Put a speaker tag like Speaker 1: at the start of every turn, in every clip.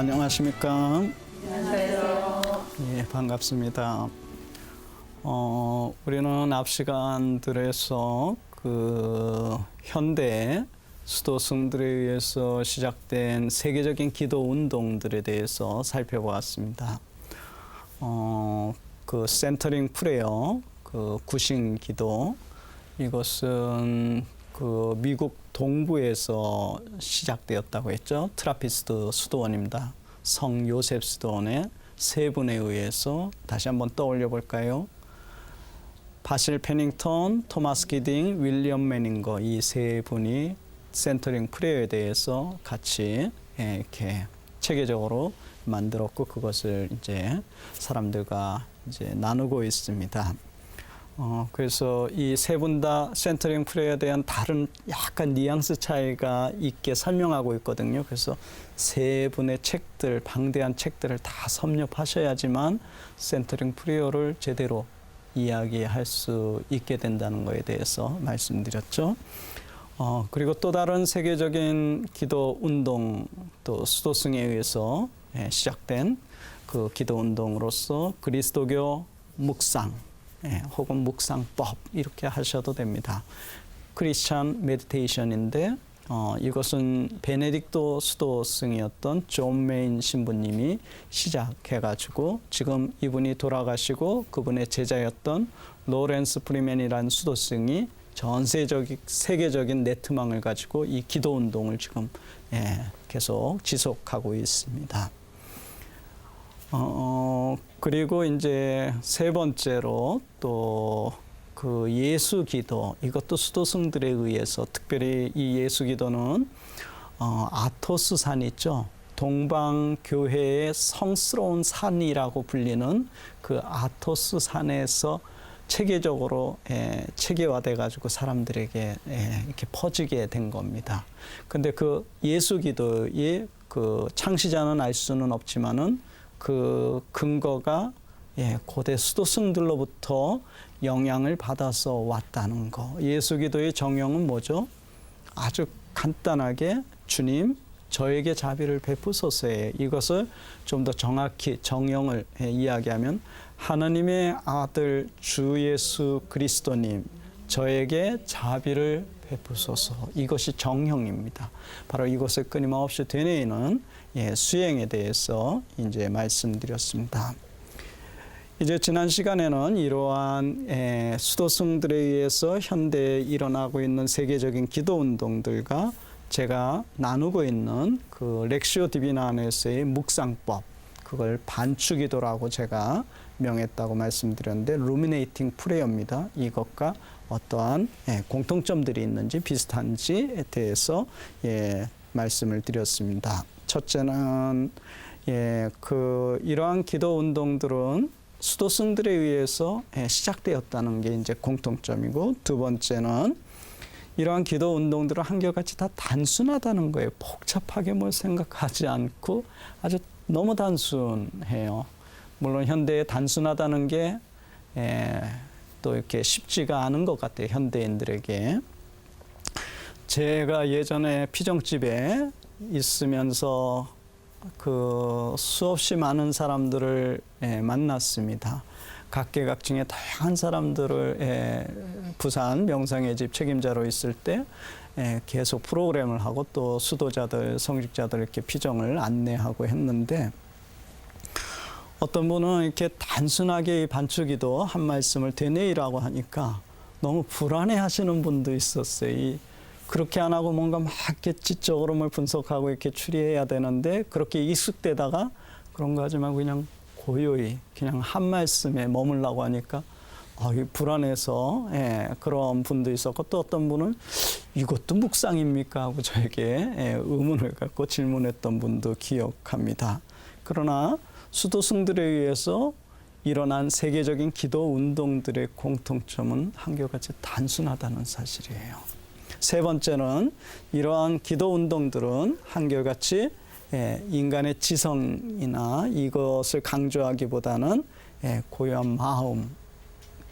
Speaker 1: 안녕하십니까?
Speaker 2: 안녕하세요.
Speaker 1: 예, 반갑습니다. 우리는 앞 시간들에서 현대 수도승들에 의해서 시작된 세계적인 기도 운동들에 대해서 살펴보았습니다. 센터링 프레어, 구신 기도, 이것은 미국 동부에서 시작되었다고 했죠. 트라피스트 수도원입니다. 성 요셉 수도원의 세 분에 의해서 다시 한번 떠올려 볼까요? 바실 페닝턴, 토마스 기딩, 윌리엄 매닝거, 이 세 분이 센터링 프레어에 대해서 같이 이렇게 체계적으로 만들었고, 그것을 이제 사람들과 이제 나누고 있습니다. 그래서 이 세 분 다 센터링 프레어에 대한 다른 약간 뉘앙스 차이가 있게 설명하고 있거든요. 그래서 세 분의 책들, 방대한 책들을 다 섭렵하셔야지만 센터링 프레어를 제대로 이야기할 수 있게 된다는 것에 대해서 말씀드렸죠. 그리고 또 다른 세계적인 기도 운동, 또 수도승에 의해서 시작된 그 기도 운동으로서 그리스도교 묵상, 혹은 묵상법, 이렇게 하셔도 됩니다. 크리스찬 메디테이션인데 이것은 베네딕토 수도승이었던 존 메인 신부님이 시작해가지고 지금 이분이 돌아가시고 그분의 제자였던 로렌스 프리맨이라는 수도승이 세계적인 네트망을 가지고 이 기도 운동을 지금 계속 지속하고 있습니다. 그리고 이제 세 번째로 또 예수 기도, 이것도 수도승들에 의해서, 특별히 이 예수 기도는 아토스 산 있죠. 동방 교회의 성스러운 산이라고 불리는 그 아토스 산에서 체계적으로 체계화돼 가지고 사람들에게 이렇게 퍼지게 된 겁니다. 근데 그 예수 기도의 창시자는 알 수는 없지만은 그 근거가 고대 수도승들로부터 영향을 받아서 왔다는 거. 예수 기도의 정형은 뭐죠? 아주 간단하게 주님, 저에게 자비를 베푸소서에, 이것을 좀 더 정확히 정형을 이야기하면 하나님의 아들 주 예수 그리스도님, 저에게 자비를 베푸소서, 이것이 정형입니다. 바로 이것을 끊임없이 되뇌이는 수행에 대해서 이제 말씀드렸습니다. 이제 지난 시간에는 이러한 수도승들에 의해서 현대에 일어나고 있는 세계적인 기도 운동들과 제가 나누고 있는 렉시오 디비나 안에서의 묵상법, 그걸 반추기도라고 제가 명했다고 말씀드렸는데, 루미네이팅 프레어입니다. 이것과 어떠한 공통점들이 있는지 비슷한지에 대해서 말씀을 드렸습니다. 첫째는 이러한 기도 운동들은 수도승들에 의해서 시작되었다는 게 이제 공통점이고, 두 번째는 이러한 기도 운동들은 한결같이 다 단순하다는 거예요. 복잡하게 뭘 생각하지 않고 아주 너무 단순해요. 물론 현대에 단순하다는 게 또 이렇게 쉽지가 않은 것 같아요, 현대인들에게. 제가 예전에 피정집에 있으면서 수없이 많은 사람들을 만났습니다. 각계각층의 다양한 사람들을 부산 명상의 집 책임자로 있을 때 계속 프로그램을 하고 또 수도자들, 성직자들 이렇게 피정을 안내하고 했는데, 어떤 분은 이렇게 단순하게 이 반추기도 한 말씀을 되뇌이라고 하니까 너무 불안해 하시는 분도 있었어요. 그렇게 안 하고 뭔가 막 이렇게 지적으로 뭘 분석하고 이렇게 추리해야 되는데, 그렇게 익숙되다가 그런 거 하지 말고 그냥 고요히 그냥 한 말씀에 머물라고 하니까 불안해서 그런 분도 있었고, 또 어떤 분은 이것도 묵상입니까 하고 저에게 의문을 갖고 질문했던 분도 기억합니다. 그러나 수도승들에 의해서 일어난 세계적인 기도 운동들의 공통점은 한결같이 단순하다는 사실이에요. 세 번째는 이러한 기도 운동들은 한결같이 인간의 지성이나 이것을 강조하기보다는 고요한 마음,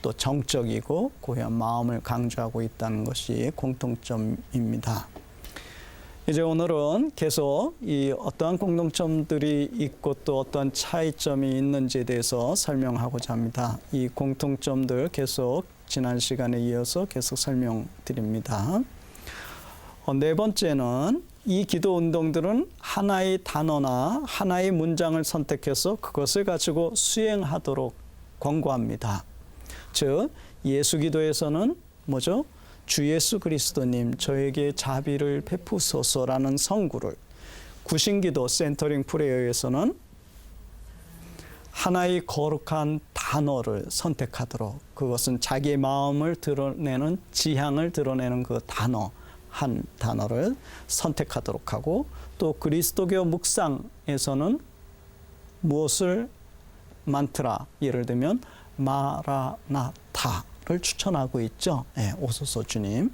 Speaker 1: 또 정적이고 고요한 마음을 강조하고 있다는 것이 공통점입니다. 이제 오늘은 계속 이 어떠한 공통점들이 있고 또 어떠한 차이점이 있는지에 대해서 설명하고자 합니다. 이 공통점들 계속 지난 시간에 이어서 계속 설명드립니다. 네 번째는 이 기도 운동들은 하나의 단어나 하나의 문장을 선택해서 그것을 가지고 수행하도록 권고합니다. 즉 예수 기도에서는 뭐죠? 주 예수 그리스도님 저에게 자비를 베푸소서라는 성구를, 구신기도 센터링 프레이어에서는 하나의 거룩한 단어를 선택하도록, 그것은 자기의 마음을 드러내는, 지향을 드러내는 그 단어, 한 단어를 선택하도록 하고, 또 그리스도교 묵상에서는 무엇을 만트라, 예를 들면 마라나타를 추천하고 있죠. 네, 오소서 주님.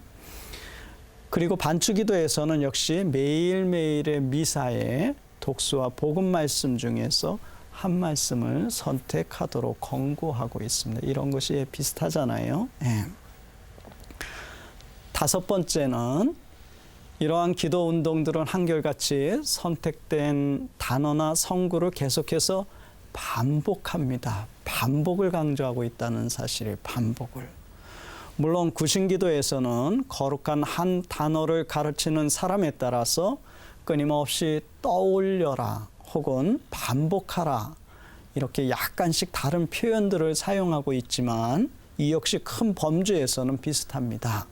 Speaker 1: 그리고 반추기도에서는 역시 매일매일의 미사의 독수와 복음 말씀 중에서 한 말씀을 선택하도록 권고하고 있습니다. 이런 것이 비슷하잖아요. 네. 다섯 번째는 이러한 기도 운동들은 한결같이 선택된 단어나 성구를 계속해서 반복합니다. 반복을 강조하고 있다는 사실을, 반복을. 물론 구신기도에서는 거룩한 한 단어를 가르치는 사람에 따라서 끊임없이 떠올려라 혹은 반복하라 이렇게 약간씩 다른 표현들을 사용하고 있지만 이 역시 큰 범주에서는 비슷합니다.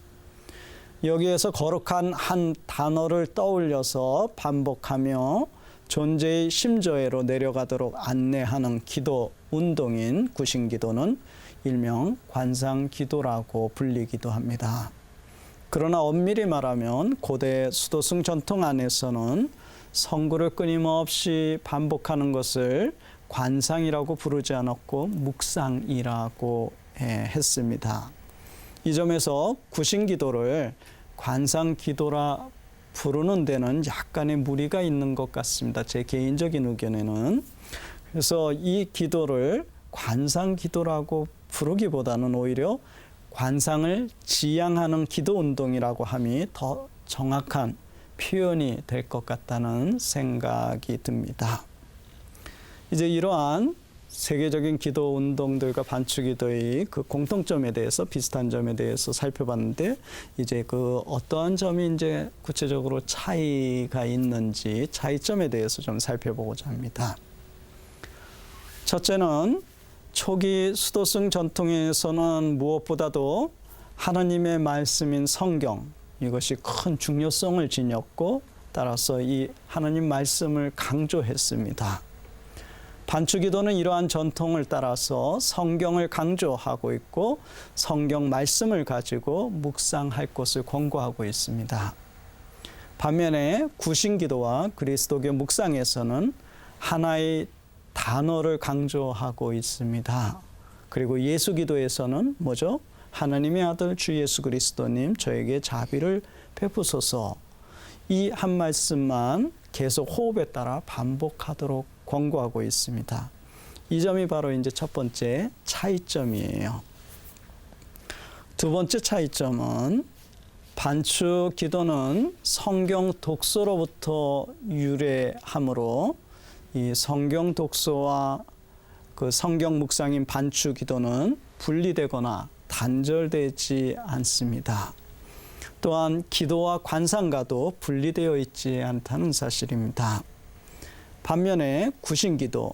Speaker 1: 여기에서 거룩한 한 단어를 떠올려서 반복하며 존재의 심저에로 내려가도록 안내하는 기도 운동인 구신기도는 일명 관상기도라고 불리기도 합니다. 그러나 엄밀히 말하면 고대 수도승 전통 안에서는 성구를 끊임없이 반복하는 것을 관상이라고 부르지 않았고 묵상이라고 했습니다. 이 점에서 구신기도를 관상기도라 부르는 데는 약간의 무리가 있는 것 같습니다. 제 개인적인 의견에는. 그래서 이 기도를 관상기도라고 부르기보다는 오히려 관상을 지향하는 기도 운동이라고 함이 더 정확한 표현이 될 것 같다는 생각이 듭니다. 이제 이러한 세계적인 기도 운동들과 반추기도의 그 공통점에 대해서, 비슷한 점에 대해서 살펴봤는데, 이제 그 어떠한 점이 이제 구체적으로 차이가 있는지 차이점에 대해서 좀 살펴보고자 합니다. 첫째는 초기 수도승 전통에서는 무엇보다도 하나님의 말씀인 성경, 이것이 큰 중요성을 지녔고 따라서 이 하나님 말씀을 강조했습니다. 반추기도는 이러한 전통을 따라서 성경을 강조하고 있고 성경 말씀을 가지고 묵상할 것을 권고하고 있습니다. 반면에 구신기도와 그리스도교 묵상에서는 하나의 단어를 강조하고 있습니다. 그리고 예수기도에서는 뭐죠? 하나님의 아들 주 예수 그리스도님 저에게 자비를 베푸소서, 이 한 말씀만 계속 호흡에 따라 반복하도록 권고하고 있습니다. 이 점이 바로 이제 첫 번째 차이점이에요. 두 번째 차이점은 반추 기도는 성경 독서로부터 유래하므로 이 성경 독서와 그 성경 묵상인 반추 기도는 분리되거나 단절되지 않습니다. 또한 기도와 관상과도 분리되어 있지 않다는 사실입니다. 반면에 구신기도,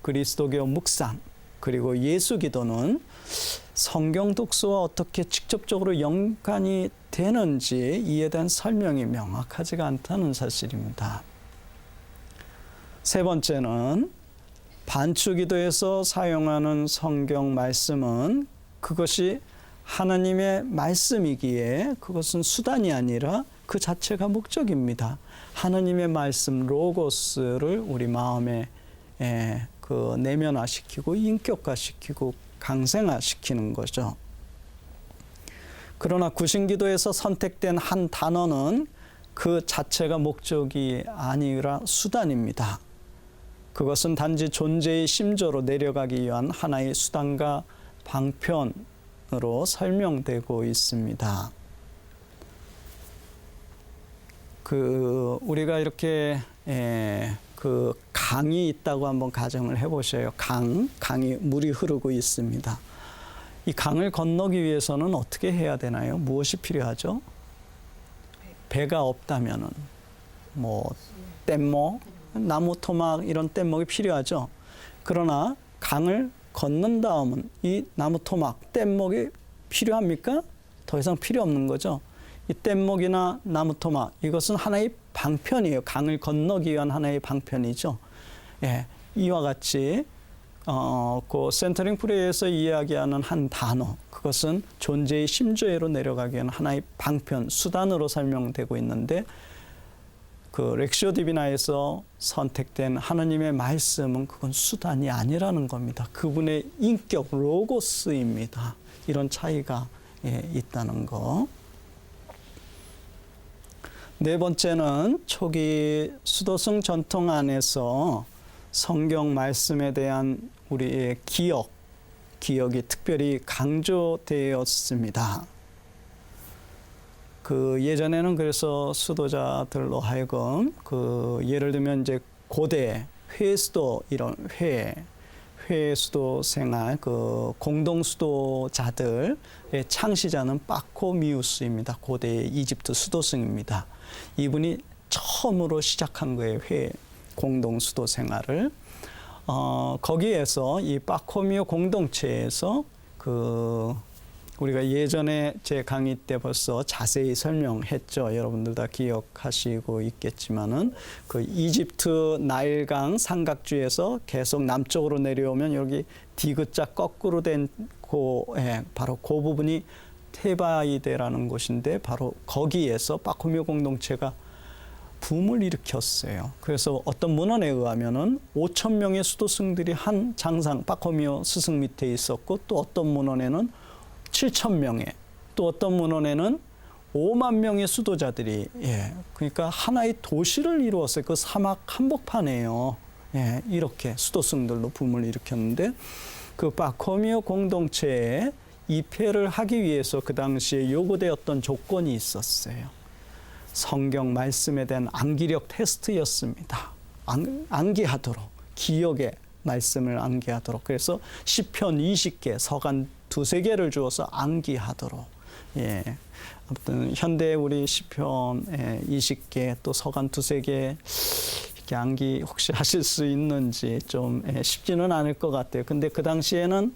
Speaker 1: 그리스도교 묵상, 그리고 예수기도는 성경 독서와 어떻게 직접적으로 연관이 되는지 이에 대한 설명이 명확하지가 않다는 사실입니다. 세 번째는 반추기도에서 사용하는 성경 말씀은 그것이 하나님의 말씀이기에 그것은 수단이 아니라 그 자체가 목적입니다. 하나님의 말씀 로고스를 우리 마음에 그 내면화시키고 인격화시키고 강생화시키는 거죠. 그러나 구신기도에서 선택된 한 단어는 그 자체가 목적이 아니라 수단입니다. 그것은 단지 존재의 심조로 내려가기 위한 하나의 수단과 방편으로 설명되고 있습니다. 우리가 이렇게 그 강이 있다고 한번 가정을 해보셔요. 강이 물이 흐르고 있습니다. 이 강을 건너기 위해서는 어떻게 해야 되나요? 무엇이 필요하죠? 배가 없다면은 뭐 뗏목, 나무 토막 이런 뗏목이 필요하죠. 그러나 강을 건넌 다음은 이 나무 토막, 뗏목이 필요합니까? 더 이상 필요 없는 거죠. 이 뗏목이나 나무 토막 이것은 하나의 방편이에요. 강을 건너기 위한 하나의 방편이죠. 예, 이와 같이 그 센터링 프레이에서 이야기하는 한 단어, 그것은 존재의 심조회로 내려가기 위한 하나의 방편, 수단으로 설명되고 있는데 그 렉시오 디비나에서 선택된 하나님의 말씀은 그건 수단이 아니라는 겁니다. 그분의 인격, 로고스입니다. 이런 차이가 있다는 거. 네 번째는 초기 수도승 전통 안에서 성경 말씀에 대한 우리의 기억이 특별히 강조되었습니다. 예전에는 그래서 수도자들로 하여금 예를 들면 이제 고대 회수도 이런 회수도 생활 공동 수도자들의 창시자는 빠코미우스입니다. 고대 이집트 수도승입니다. 이분이 처음으로 시작한 거예요. 공동 수도 생활을. 거기에서 이 빠코미오 공동체에서 우리가 예전에 제 강의 때 벌써 자세히 설명했죠. 여러분들 다 기억하시고 있겠지만은 이집트 나일강 삼각주에서 계속 남쪽으로 내려오면 여기 디귿자 거꾸로 된 바로 그 부분이 테바이데라는 곳인데 바로 거기에서 빠코미오 공동체가 붐을 일으켰어요. 그래서 어떤 문헌에 의하면은 5천 명의 수도승들이 한 장상 빠코미오 스승 밑에 있었고 또 어떤 문헌에는 7천 명의 또 어떤 문헌에는 5만 명의 수도자들이 그러니까 하나의 도시를 이루었어요. 그 사막 한복판이에요. 이렇게 수도승들로 붐을 일으켰는데 그 빠코미오 공동체에 입회를 하기 위해서 그 당시에 요구되었던 조건이 있었어요. 성경 말씀에 대한 암기력 테스트였습니다. 암기하도록, 기억의 말씀을 암기하도록. 그래서 시편 20개, 서간 2-3개를 주어서 암기하도록. 아무튼 현대 우리 시편 20개 또 서간 2-3개 이렇게 암기 혹시 하실 수 있는지 좀 쉽지는 않을 것 같아요. 근데 그 당시에는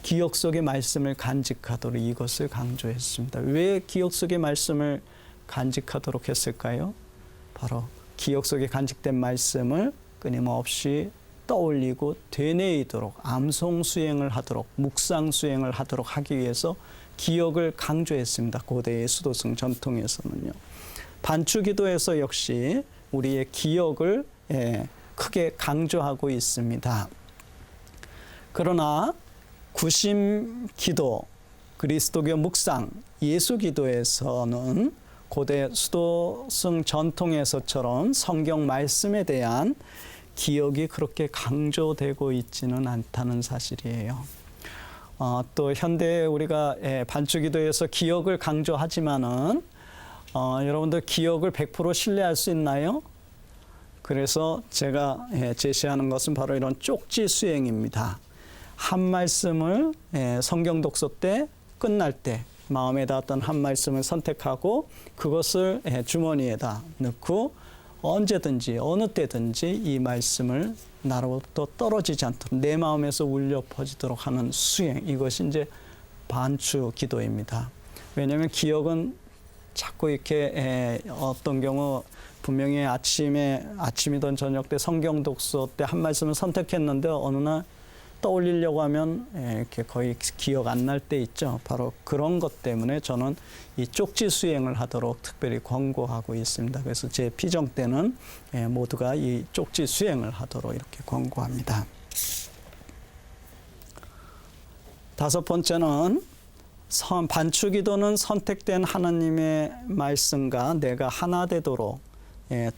Speaker 1: 기억 속의 말씀을 간직하도록 이것을 강조했습니다. 왜 기억 속의 말씀을 간직하도록 했을까요? 바로 기억 속에 간직된 말씀을 끊임없이 떠올리고 되뇌이도록 암송 수행을 하도록 묵상 수행을 하도록 하기 위해서 기억을 강조했습니다. 고대의 수도승 전통에서는요. 반추기도에서 역시 우리의 기억을 크게 강조하고 있습니다. 그러나 구심기도, 그리스도교 묵상, 예수기도에서는 고대 수도승 전통에서처럼 성경 말씀에 대한 기억이 그렇게 강조되고 있지는 않다는 사실이에요. 또 현대 우리가 반추기도에서 기억을 강조하지만은 여러분들 기억을 100% 신뢰할 수 있나요? 그래서 제가 제시하는 것은 바로 이런 쪽지 수행입니다. 한 말씀을 성경 독서 때 끝날 때 마음에 닿았던 한 말씀을 선택하고 그것을 주머니에다 넣고 언제든지 어느 때든지 이 말씀을 나로부터 떨어지지 않도록 내 마음에서 울려 퍼지도록 하는 수행, 이것이 이제 반추 기도입니다. 왜냐하면 기억은 자꾸 이렇게 어떤 경우 분명히 아침이든 저녁 때 성경 독서 때 한 말씀을 선택했는데 어느 날 떠올리려고 하면 이렇게 거의 기억 안 날 때 있죠. 바로 그런 것 때문에 저는 이 쪽지 수행을 하도록 특별히 권고하고 있습니다. 그래서 제 피정 때는 모두가 이 쪽지 수행을 하도록 이렇게 권고합니다. 5번째는 반추기도는 선택된 하나님의 말씀과 내가 하나 되도록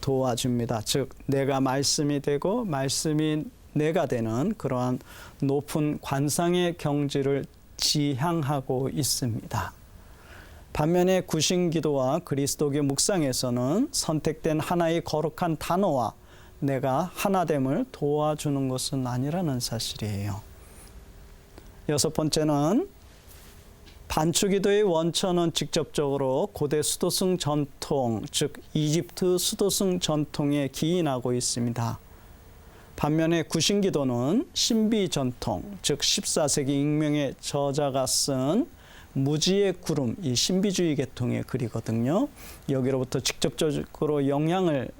Speaker 1: 도와줍니다. 즉 내가 말씀이 되고 말씀이 내가 되는 그러한 높은 관상의 경지를 지향하고 있습니다. 반면에 구신기도와 그리스도교 묵상에서는 선택된 하나의 거룩한 단어와 내가 하나됨을 도와주는 것은 아니라는 사실이에요. 여섯 번째는 반추기도의 원천은 직접적으로 고대 수도승 전통, 즉 이집트 수도승 전통에 기인하고 있습니다. 반면에 구신기도는 신비 전통, 즉 14세기 익명의 저자가 쓴 무지의 구름, 이 신비주의 계통의 글이거든요. 여기로부터 직접적으로 영향을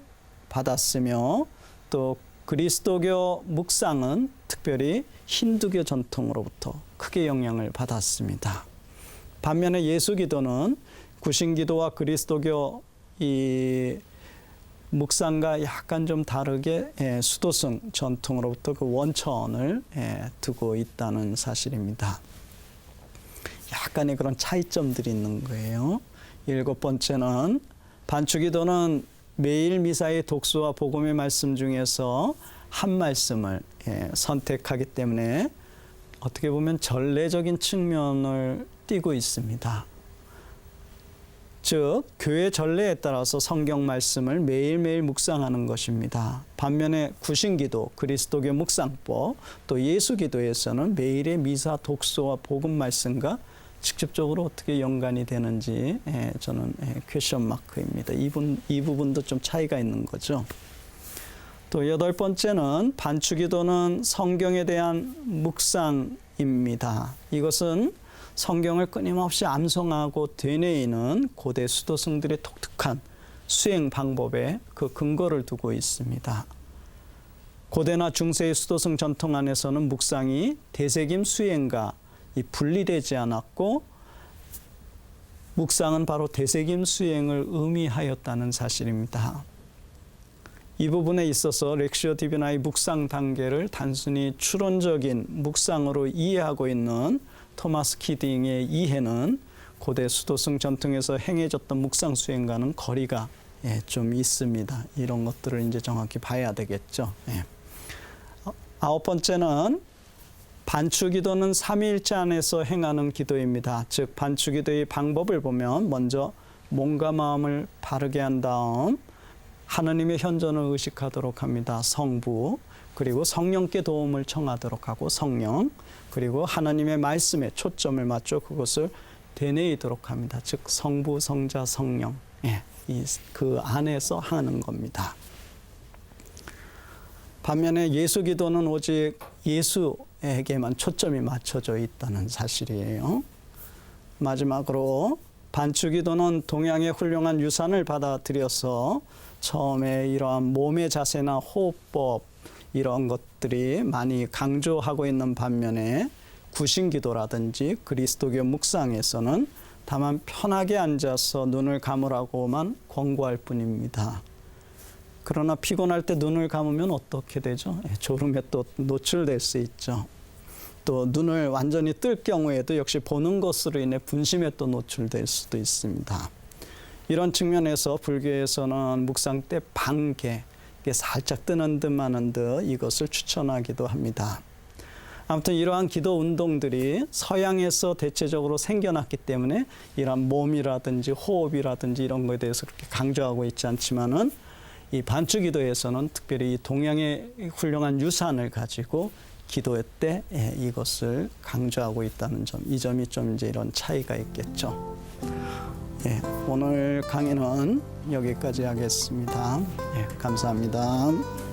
Speaker 1: 받았으며 또 그리스도교 묵상은 특별히 힌두교 전통으로부터 크게 영향을 받았습니다. 반면에 예수기도는 구신기도와 그리스도교 이 묵상과 약간 좀 다르게 수도승 전통으로부터 그 원천을 두고 있다는 사실입니다. 약간의 그런 차이점들이 있는 거예요. 일곱 번째는 반추기도는 매일 미사의 독수와 복음의 말씀 중에서 한 말씀을 선택하기 때문에 어떻게 보면 전례적인 측면을 띠고 있습니다. 즉 교회 전례에 따라서 성경 말씀을 매일매일 묵상하는 것입니다. 반면에 구신기도, 그리스도교 묵상법, 또 예수기도에서는 매일의 미사 독서와 복음 말씀과 직접적으로 어떻게 연관이 되는지 저는 퀘션 마크입니다. 이 부분도 좀 차이가 있는 거죠. 또 여덟 번째는 반추기도는 성경에 대한 묵상입니다. 이것은 성경을 끊임없이 암송하고 되뇌이는 고대 수도승들의 독특한 수행 방법에 그 근거를 두고 있습니다. 고대나 중세의 수도승 전통 안에서는 묵상이 대세김 수행과 분리되지 않았고 묵상은 바로 대세김 수행을 의미하였다는 사실입니다. 이 부분에 있어서 렉시오 디비나의 묵상 단계를 단순히 추론적인 묵상으로 이해하고 있는 토마스 키딩의 이해는 고대 수도승 전통에서 행해졌던 묵상 수행과는 거리가 좀 있습니다. 이런 것들을 이제 정확히 봐야 되겠죠. 아홉 번째는 반추기도는 삼위일체 안에서 행하는 기도입니다. 즉 반추기도의 방법을 보면 먼저 몸과 마음을 바르게 한 다음 하느님의 현존을 의식하도록 합니다. 성부, 그리고 성령께 도움을 청하도록 하고 성령, 그리고 하나님의 말씀에 초점을 맞춰 그것을 되뇌이도록 합니다. 즉 성부, 성자, 성령, 그 안에서 하는 겁니다. 반면에 예수기도는 오직 예수에게만 초점이 맞춰져 있다는 사실이에요. 마지막으로 반추기도는 동양의 훌륭한 유산을 받아들여서 처음에 이러한 몸의 자세나 호흡법 이런 것들이 많이 강조하고 있는 반면에 구신기도라든지 그리스도교 묵상에서는 다만 편하게 앉아서 눈을 감으라고만 권고할 뿐입니다. 그러나 피곤할 때 눈을 감으면 어떻게 되죠? 졸음에 또 노출될 수 있죠. 또 눈을 완전히 뜰 경우에도 역시 보는 것으로 인해 분심에 또 노출될 수도 있습니다. 이런 측면에서 불교에서는 묵상 때 반개, 살짝 뜨는 듯 마는 듯 이것을 추천하기도 합니다. 아무튼 이러한 기도 운동들이 서양에서 대체적으로 생겨났기 때문에 이러한 몸이라든지 호흡이라든지 이런 것에 대해서 그렇게 강조하고 있지 않지만은 이 반추기도에서는 특별히 이 동양의 훌륭한 유산을 가지고 기도 때 이것을 강조하고 있다는 점, 이 점이 좀 이제 이런 차이가 있겠죠. 오늘 강의는 여기까지 하겠습니다. 감사합니다.